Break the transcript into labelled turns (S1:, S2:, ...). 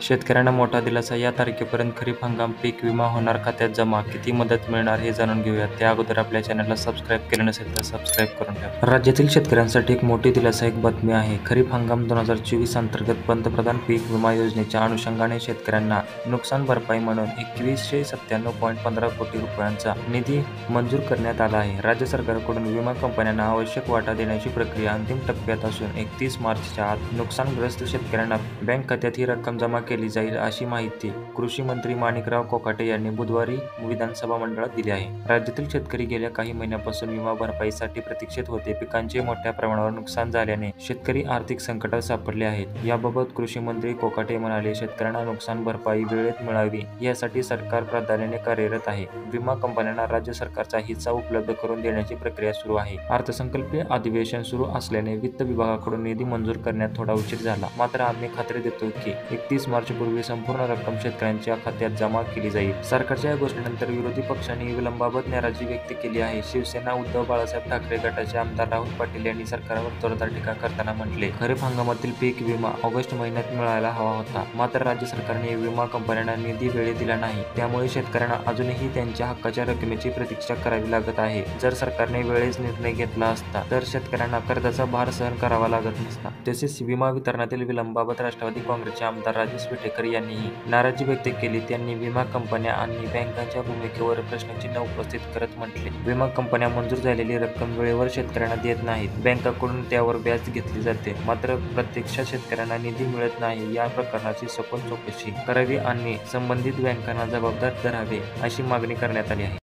S1: शेतकऱ्यांना मोठा दिलासा, या तारखेपर्यंत खरीप हंगाम पीक विमा होणार खात्यात जमा, किती मदत मिळणार हे जाणून घेऊयात. त्या अगोदर आपल्या चॅनलला सबस्क्राईब केले नसेल तर सबस्क्राईब करून ठेवा. राज्यातील शेतकऱ्यांसाठी एक मोठी दिलासादायक बातमी आहे. खरीप हंगाम 2024 अंतर्गत पंतप्रधान पीक विमा योजनेच्या अनुषंगाने शेतकऱ्यांना नुकसान भरपाई म्हणून 2197.15 कोटी रुपयांचा निधी मंजूर करण्यात आला आहे. राज्य सरकारकडून विमा कंपन्यांना आवश्यक वाटा देण्याची प्रक्रिया अंतिम टप्प्यात असून 31 मार्चच्या आत नुकसानग्रस्त शेतकऱ्यांना बँक खात्यात ही रक्कम जमा केली जाईल, अशी माहिती कृषी मंत्री माणिकराव कोकाटे यांनी बुधवारी विधानसभा मंडळात दिली आहे. राज्यातील शेतकरी गेल्या काही महिन्यांपासून विमा भरपाईसाठी प्रतीक्षेत होते. पिकांचे मोठ्या प्रमाणावर नुकसान झाल्याने शेतकरी आर्थिक संकटात सापडले आहेत. याबाबत कृषी मंत्री कोकाटे म्हणाले, शेतकऱ्यांना नुकसान भरपाई वेळेत मिळावी यासाठी सरकार प्राधान्याने कार्यरत आहे. विमा कंपन्यांना राज्य सरकारचा हिस्सा उपलब्ध करून देण्याची प्रक्रिया सुरू आहे. अर्थसंकल्पीय अधिवेशन सुरू असल्याने वित्त विभागाकडून निधी मंजूर करण्यात थोडा उशीर झाला, मात्र आम्ही खात्री देतो की 31 मार्चपूर्वी संपूर्ण रक्कम शेतकऱ्यांच्या खात्यात जमा केली जाईल. सरकारच्या या घोषणेनंतर विरोधी पक्षांनी विलंबाबद्दल नाराजी व्यक्त केली आहे. शिवसेना उद्धव बाळासाहेब ठाकरे गटाचे आमदार राहुल पाटील यांनी सरकारवर जोरदार टीका करताना म्हटले, खरीप हंगामातील पीक विमा ऑगस्ट महिन्यात मिळायला हवा होता, मात्र राज्य सरकारने विमा कंपन्यांना निधी वेळेत दिला नाही. त्यामुळे शेतकऱ्यांना अजूनही त्यांच्या हक्काच्या रकमेची प्रतीक्षा करावी लागत आहे. जर सरकारने वेळेस निर्णय घेतला असता तर शेतकऱ्यांना कर्जाचा भार सहन करावा लागत नसता. तसेच विमा वितरणातील विलंबाबद्दल राष्ट्रवादी काँग्रेसचे आमदार राजेश विटेकर यांनीही नाराजी व्यक्त केली. त्यांनी विमा कंपन्या आणि बँकांच्या भूमिकेवर प्रश्नचिन्ह उपस्थित करत म्हटले, विमा कंपन्या मंजूर झालेली रक्कम वेळेवर शेतकऱ्यांना देत नाहीत. बँकांकडून त्यावर व्याज घेतले जाते, मात्र प्रत्यक्षात शेतकऱ्यांना निधी मिळत नाही. या प्रकरणाची सखोल चौकशी करावी आणि संबंधित बँकांना जबाबदार धरावे, अशी मागणी करण्यात आली आहे.